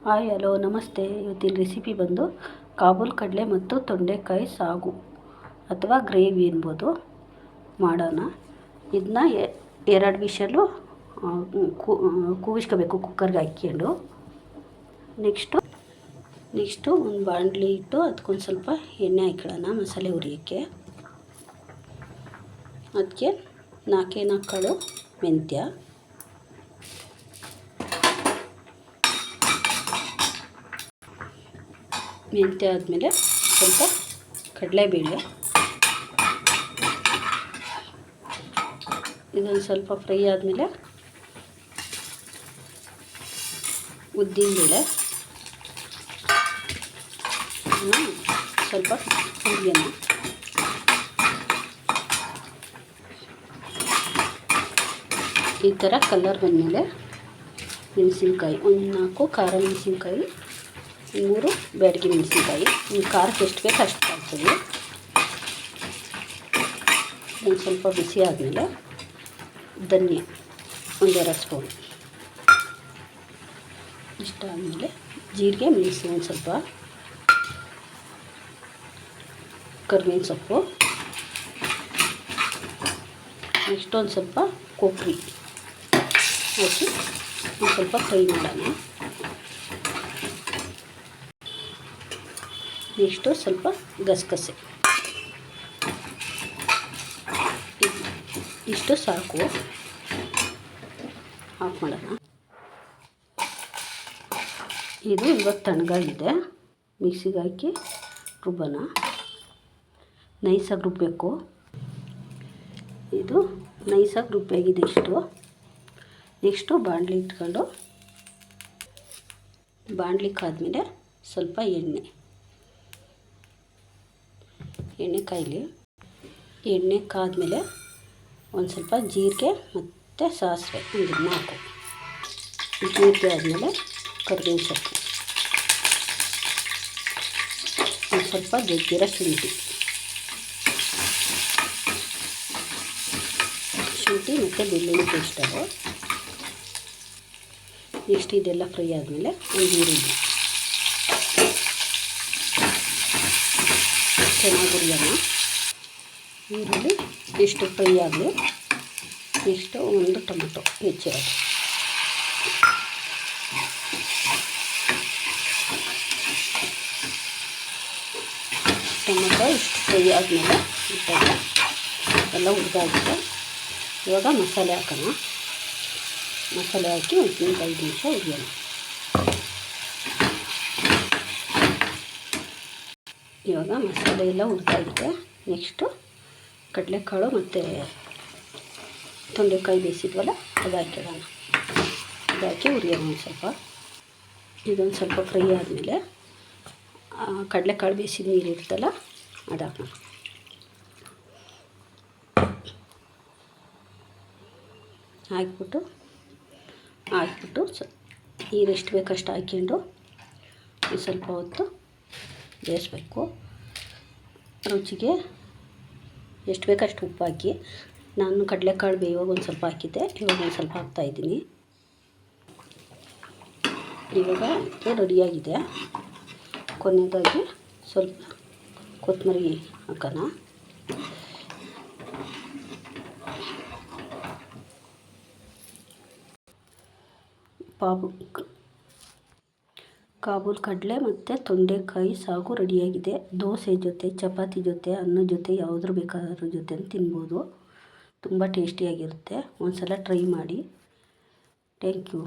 Hi hello ನಮಸ್ತೆ. ಇವತ್ತಿನ recipe ಬಂದು ಕಾಬೂಲ್ ಕಡಲೆ ಮತ್ತು ತೊಂಡೆಕಾಯಿ ಸಾಗು ಅಥವಾ ಗ್ರೇವಿ ಎನ್ಬೋದು ಮಾಡೋಣ. ಇದನ್ನ 2 ವಿಷಲು ಕೂಗಿಸ್ಕೋಬೇಕು ಕುಕ್ಕರ್ಗೆ ಹಾಕ್ಕೊಂಡು. ನೆಕ್ಸ್ಟು ಒಂದು ಬಾಣಲಿ ಇಟ್ಟು ಅದಕ್ಕೊಂದು ಸ್ವಲ್ಪ ಎಣ್ಣೆ ಹಾಕೊಳ್ಳೋಣ ಮಸಾಲೆ ಹುರಿಯೋಕ್ಕೆ. ಅದಕ್ಕೆ 4 ಕಾಳು ಮೆಂತ್ಯ, ಆದಮೇಲೆ ಸ್ವಲ್ಪ ಕಡಲೆಬೇಳೆ, ಇದೊಂದು ಸ್ವಲ್ಪ ಫ್ರೈ ಆದಮೇಲೆ ಉದ್ದಿನಬೇಳೆ ಸ್ವಲ್ಪ ಹುರಿಯೋಣ. ಈ ಥರ ಕಲರ್ ಬಂದಮೇಲೆ ಮೆಣಸಿನ್ಕಾಯಿ, ಒಂದು 4 ಖಾರ ಮೆಣಸಿನ್ಕಾಯಿ, 3 ಬ್ಯಾಡಗಿ ಮೆಣಸಿನ್ಕಾಯಿ. ನಿಮ್ಮ ಖಾರಕ್ಕೆ ಎಷ್ಟು ಬೇಕು ಅಷ್ಟು ಹಾಕ್ತೀವಿ. ಒಂದು ಸ್ವಲ್ಪ ಬಿಸಿ ಆದಮೇಲೆ ಧನಿಯಾ ಒಂದು 2 ಸ್ಪೂನ್. ಇಷ್ಟ ಆದಮೇಲೆ ಜೀರಿಗೆ, ಮೆಣಸು ಒಂದು ಸ್ವಲ್ಪ, ಕರಿಬೇವಿನ ಸೊಪ್ಪು, ನೆಕ್ಸ್ಟ್ ಒಂದು ಸ್ವಲ್ಪ ಕೊಬ್ಬರಿ ಹಾಕಿ ಒಂದು ಸ್ವಲ್ಪ ಫ್ರೈ ಮಾಡೋಣ. ನೆಕ್ಸ್ಟು ಸ್ವಲ್ಪ ಗಸಗಸೆ, ಇಷ್ಟು ಸಾಕು. ಆಫ್ ಮಾಡೋಣ. ಇದು ಇವತ್ತು ತಣ್ಣಗಾಗಿದೆ. ಮಿಕ್ಸಿಗೆ ಹಾಕಿ ರುಬ್ಬೋಣ. ನೈಸಾಗಿ ರುಬ್ಬಬೇಕು. ಇದು ನೈಸಾಗಿ ರುಬ್ಬೇಕಾಗಿದೆ ಇಷ್ಟು. ನೆಕ್ಸ್ಟು ಬಾಣಲಿ ಇಟ್ಕೊಂಡು, ಬಾಣಲಿ ಕಾದ್ಮೇಲೆ ಸ್ವಲ್ಪ ಎಣ್ಣೆ ಕಾಯಲಿ. ಎಣ್ಣೆ ಕಾದ್ಮೇಲೆ ಒಂದು ಸ್ವಲ್ಪ ಜೀರಿಗೆ ಮತ್ತು ಸಾಸಿವೆ ಒಂದು 4. ಜೀರಿಗೆ ಆದಮೇಲೆ ಕರಿಬೇವಿನ ಸೊಪ್ಪು, ಒಂದು ಸ್ವಲ್ಪ ಜಜ್ಜಿರೋ ಶುಂಠಿ ಮತ್ತು ಬೆಳ್ಳುಳ್ಳಿ ಪೇಸ್ಟ್. ನೆಕ್ಸ್ಟ್ ಇದೆಲ್ಲ ಫ್ರೈ ಆದಮೇಲೆ ಒಂದು ಈರುಳ್ಳಿ ಚೆನ್ನಾಗಿ ಹುರಿಯೋಣ. ಈರುಳ್ಳಿ ಎಷ್ಟು ಫ್ರೈ ಆಗಲಿ. ನೆಕ್ಸ್ಟು ಒಂದು ಟೊಮೆಟೊ ಹೆಚ್ಚಿರೋದು, ಟೊಮೆಟೊ ಇಷ್ಟು ಫ್ರೈ ಆದಮೇಲೆ ಎಲ್ಲ ಹುರಿದಾಗಿದೆ. ಇವಾಗ ಮಸಾಲೆ ಹಾಕೋಣ. ಮಸಾಲೆ ಹಾಕಿ ಒಂದು 5 ನಿಮಿಷ ಹುರಿಯೋಣ. ಇವಾಗ ಮಸಾಲೆ ಎಲ್ಲ ಹುರಿದಾಗಿದೆ. ನೆಕ್ಸ್ಟು ಕಡಲೆಕಾಳು ಮತ್ತು ತೊಂಡೆಕಾಯಿ ಬೇಯಿಸಿದ್ವಲ್ಲ ಅದು ಹಾಕಿಡೋಣ. ಅದು ಹಾಕಿ ಹುರಿಯೋಣ ಒಂದು ಸ್ವಲ್ಪ. ಇದೊಂದು ಸ್ವಲ್ಪ ಫ್ರೈ ಆದಮೇಲೆ ಕಡಲೆಕಾಳು ಬೇಯಿಸಿದ ನೀರು ಇರುತ್ತಲ್ಲ ಅದು ಹಾಕೋಣ. ಹಾಕ್ಬಿಟ್ಟು ನೀರು ಎಷ್ಟು ಬೇಕಷ್ಟು ಹಾಕ್ಕೊಂಡು ಸ್ವಲ್ಪ ಹೊತ್ತು ಬೇಯಿಸ್ಬೇಕು. ರುಚಿಗೆ ಎಷ್ಟು ಬೇಕಷ್ಟು ಉಪ್ಪು ಹಾಕಿ. ನಾನು ಕಡಲೆಕಾಳು ಬೇಯುವಾಗ ಒಂದು ಸ್ವಲ್ಪ ಹಾಕಿದ್ದೆ, ಇವಾಗ ಒಂದು ಸ್ವಲ್ಪ ಹಾಕ್ತಾಯಿದ್ದೀನಿ. ಇವಾಗ ರೆಡಿಯಾಗಿದೆ. ಕೊನೆಯದಾಗಿ ಸ್ವಲ್ಪ ಕೊತ್ತಂಬರಿ ಹಾಕೋಣ. ಕಾಬೂಲ್ ಕಡಲೆ ಮತ್ತು ತೊಂಡೆಕಾಯಿ ಸಾಗು ರೆಡಿಯಾಗಿದೆ. ದೋಸೆ ಜೊತೆ, ಚಪಾತಿ ಜೊತೆ, ಅನ್ನದ ಜೊತೆ ಯಾವುದ್ರ ಬೇಕಾದ್ರೂ ಜೊತೆ ತಿನ್ಬೋದು. ತುಂಬ ಟೇಸ್ಟಿಯಾಗಿರುತ್ತೆ. ಒಂದು ಸಲ ಟ್ರೈ ಮಾಡಿ. Thank you.